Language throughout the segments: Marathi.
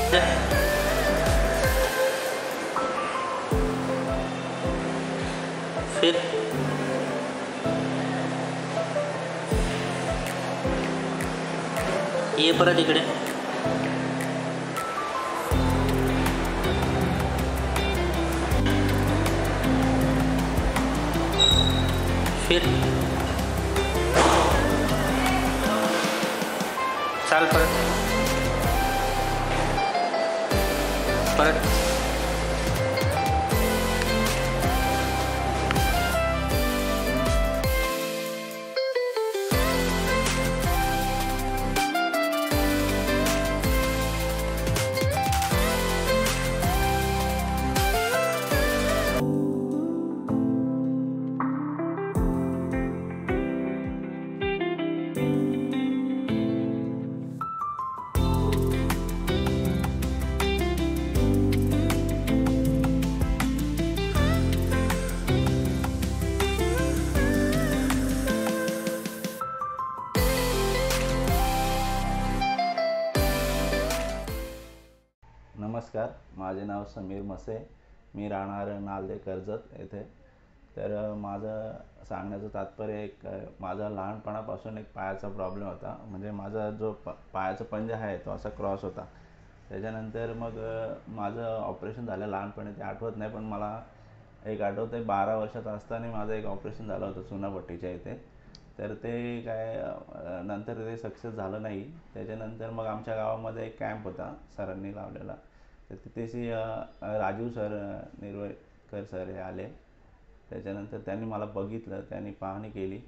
फिर ये परत इकडे, फिर चाल परत परत नमस्कार, माझे नाव समीर मसे, मी राहणार नालदे कर्जत येथे. तर माझं सांगण्याचं तात्पर्य एक माझा लहानपणापासून एक पायाचा प्रॉब्लेम होता. म्हणजे माझा जो पायाचा पंजा आहे तो असा क्रॉस होता. त्याच्यानंतर मग माझं ऑपरेशन झालं लहानपणी, ते आठवत नाही, पण मला एक आठवतं आहे 12 वर्षाचा असताना माझं एक ऑपरेशन झालं होतं चुनाभट्टीच्या इथे. तर ते काय नंतर ते सक्सेस झालं नाही. त्याच्यानंतर मग आमच्या गावामध्ये एक कॅम्प होता सरांनी लावलेला. तर तिथेशी राजीव सर निर्वेकर सर हे आले. त्याच्यानंतर त्यांनी मला बघितलं, त्यांनी पाहणी केली.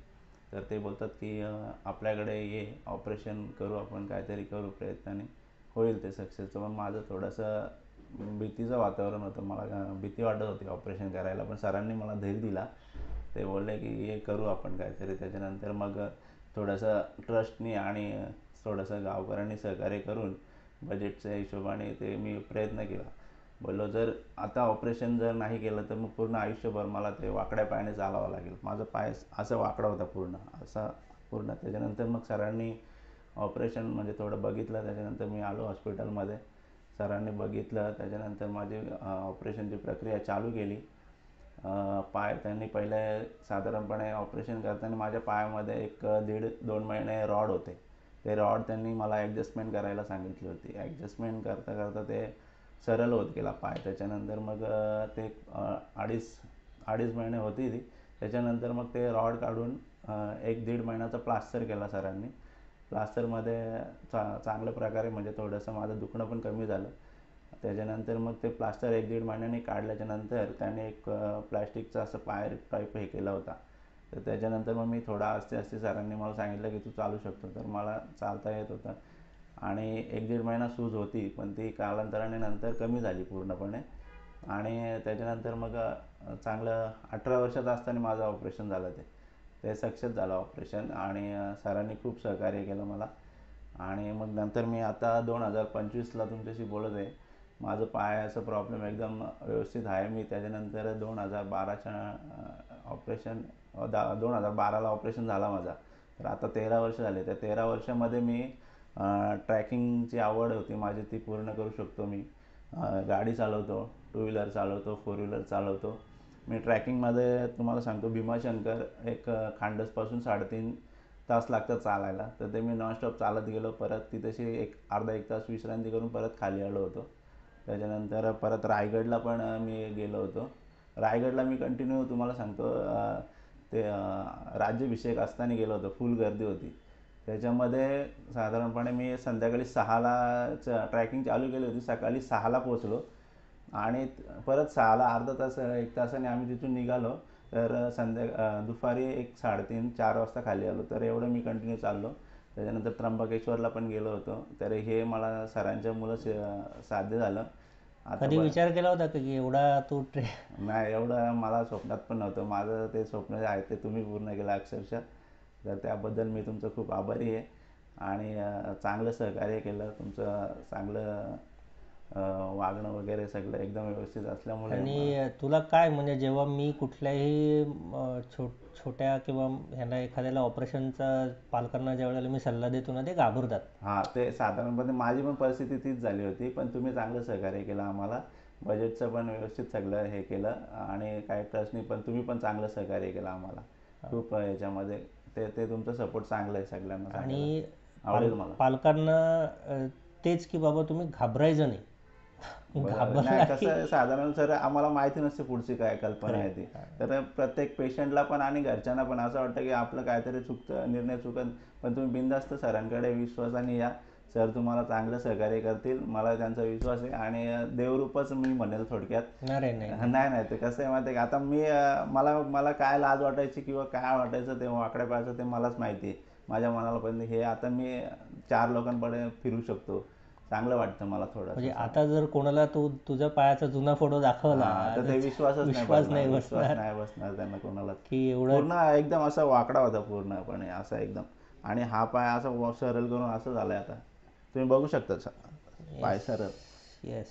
तर ते बोलतात की आपल्याकडे ये, ऑपरेशन करू, आपण काहीतरी करू, प्रयत्नाने होईल ते सक्सेस. पण माझं थोडंसं भीतीचं वातावरण होतं, मला भीती वाटत होती ऑपरेशन करायला. पण सरांनी मला धैर्य दिला. ते बोलले की हे करू आपण काहीतरी. त्याच्यानंतर मग थोडंसं ट्रस्टनी आणि थोडंसं गावकऱ्यांनी सहकार्य करून बजेटच्या हिशोबाने ते मी प्रयत्न केला. बोललो जर आता ऑपरेशन जर नाही केलं तर मग पूर्ण आयुष्यभर मला ते वाकड्या पायाने चालावं लागेल. माझा पाय असं वाकडा होता पूर्ण. त्याच्यानंतर मग सरांनी ऑपरेशन म्हणजे थोडं बघितलं. त्याच्यानंतर मी आलो हॉस्पिटलमध्ये, सरांनी बघितलं. त्याच्यानंतर माझी ऑपरेशनची प्रक्रिया चालू केली. पाय त्यांनी पहिले साधारणपणे ऑपरेशन करताना माझ्या पायामध्ये 1.5-2 महिने रॉड होते. ते रॉड त्यांनी मला ॲडजस्टमेंट करायला सांगितली होती. ॲडजस्टमेंट करता करता ते सरळ होत गेला पाय. त्याच्यानंतर मग ते अडीच महिने होती ती. त्याच्यानंतर मग ते रॉड काढून 1-1.5 महिन्याचा प्लास्टर केला सरांनी. प्लास्टरमध्ये चांगल्या प्रकारे म्हणजे थोडंसं माझं दुखणं पण कमी झालं. त्याच्यानंतर मग ते प्लास्टर 1-1.5 महिन्याने काढल्याच्यानंतर त्याने एक प्लॅस्टिकचा असं पाय टाईप हे केला होता. तर त्याच्यानंतर मग मी थोडा आस्ते सरांनी मला सांगितलं की तू चालू शकतो. तर मला चालता येत होतं आणि 1-1.5 महिना सूज होती, पण ती कालांतराने नंतर कमी झाली पूर्णपणे. आणि त्याच्यानंतर मग चांगलं 18 वर्षाचं असताना माझं ऑपरेशन झालं. ते सक्सेस झालं ऑपरेशन आणि सरांनी खूप सहकार्य केलं मला. आणि मग नंतर मी आता 2025ला तुमच्याशी बोलत आहे. माझं पायाचं प्रॉब्लेम एकदम व्यवस्थित आहे. मी त्याच्यानंतर 2012च्या ऑपरेशन 2012ला ऑपरेशन झाला माझा. तर आता 13 वर्ष झाले. त्या 13 वर्षामध्ये मी ट्रॅकिंगची आवड होती माझी, ती पूर्ण करू शकतो. मी गाडी चालवतो, 2 व्हीलर चालवतो, 4 व्हीलर चालवतो. मी ट्रॅकिंगमध्ये तुम्हाला सांगतो, भीमाशंकर एक खांडसपासून 3.5 तास लागतात चालायला. तर ते मी नॉनस्टॉप चालत गेलो. परत तिथेशी एक अर्धा-1 तास विश्रांती करून परत खाली आलो होतो. त्याच्यानंतर परत रायगडला पण मी गेलो होतो. रायगडला मी कंटिन्यू तुम्हाला सांगतो ते राज्याभिषेक असताना गेलो होतो. फुल गर्दी होती. त्याच्यामध्ये साधारणपणे मी संध्याकाळी 6ला ट्रॅकिंग चालू केली होती. सकाळी 6ला पोचलो आणि परत 6ला अर्धा तास 1 तासाने आम्ही तिथून निघालो. तर दुपारी 3:30-4 वाजता खाली आलो. तर एवढं मी कंटिन्यू चाललो. त्याच्यानंतर त्र्यंबकेश्वरला पण गेलो होतो. तर हे मला सरांच्या मुलं साध्य झालं. कधी विचार केला होता की एवढा तू नाही, एवढं मला स्वप्नात पण नव्हतं. माझं ते स्वप्न जे आहे ते तुम्ही पूर्ण केलं अक्षरशः. तर त्याबद्दल मी तुमचं खूप आभारी आहे. आणि चांगलं सहकार्य केलं, तुमचं चांगलं वागणं वगैरे सगळं एकदम व्यवस्थित असल्यामुळे आणि तुला काय म्हणजे जेव्हा मी कुठल्याही छोट्या किंवा ह्याला एखाद्याला ऑपरेशनचा पालकांना ज्या वेळेला मी सल्ला देतो ना ते घाबरतात. हां, ते साधारणपणे माझी पण परिस्थिती तीच झाली होती, पण तुम्ही चांगलं सहकार्य केलं आम्हाला. बजेटचं पण व्यवस्थित सगळं हे केलं आणि काही ट्रस्टनी पण तुम्ही पण चांगलं सहकार्य केलं आम्हाला खूप याच्यामध्ये. ते ते तुमचं सपोर्ट चांगलं आहे सगळ्यांना. आणि आवडेल मला. पालकांना तेच की बाबा तुम्ही घाबरायचं नाही. नाही कसं आहे, साधारण सर आम्हाला माहिती नसते पुढची काय कल्पना आहे ती. तर प्रत्येक पेशंटला पण आणि घरच्यांना पण असं वाटतं की आपलं काहीतरी चुकतं, निर्णय चुकत, पण तुम्ही बिनधास्त सरांकडे विश्वासाने या. सर तुम्हाला चांगलं सहकार्य करतील, मला त्यांचा विश्वास आहे. आणि देवरूपच मी म्हणेल थोडक्यात. नाही नाही ते कसं आहे माहिती आहे का, आता मी मला काय लाज वाटायची किंवा काय वाटायचं ते वाकड्या पाहायचं ते मलाच माहिती आहे माझ्या मनाला. पण हे आता मी 4 लोकांकडे फिरू शकतो, चांगलं वाटतं मला थोडं. म्हणजे आता जर कोणाला तू तुझ्या पायाचा जुना फोटो दाखवला तर ते विश्वास नाही बसणार त्यांना कोणाला की एवढं पूर्ण एकदम असा वाकडा होता पूर्णपणे असा एकदम. आणि हा पाय असा सरळ करून असं झालंय आता तुम्ही बघू शकता पाय सरळ. Yes,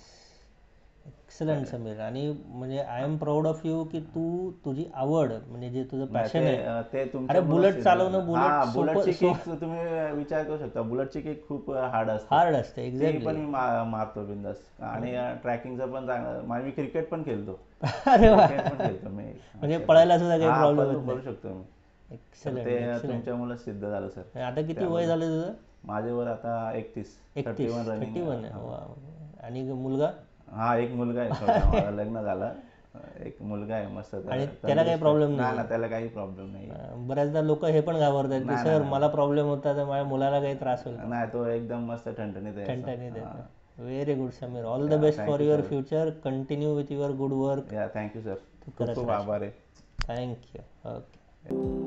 excellent Sameer. आणि म्हणजे I am proud of you की तू तुझी आवड म्हणजे जे तुझं पॅशन आहे ते अरे बुलेट चालवणं. बुलेटची किक तुम्ही विचार करू शकता, बुलेटची किक खूप हार्ड असते. एक्झॅक्टली. पण मी मारतो बिंदास. आणि ट्रॅकिंगचं पण चांगलं. मी क्रिकेट पण खेळतो. अरे वा, पण खेळतो मी. म्हणजे पळायला सुद्धा काही प्रॉब्लेम करू शकतो मी. एक्सलंट. ते तुमच्यामुळे सिद्ध झालं सर. आता किती वय झालं तुझं? माझे वर आता 31. 31. आणि मुलगा? हा, एक मुलगा आहे छोटा. माझं लग्न झालं, एक मुलगा आहे मस्त. आणि त्याला काही प्रॉब्लेम नाही? त्याला काही प्रॉब्लेम नाही. बऱ्याचदा लोक हे पण घाबरतात की सर मला प्रॉब्लेम होता तर माझ्या मुलाला काही त्रास होईल. नाही, तो एकदम मस्त ठणठणीत आहे. Very good Sameer. All the best for your future. Continue with your good work. Thank you sir. खूप खूप आभार आहे. थँक्यू. ओके.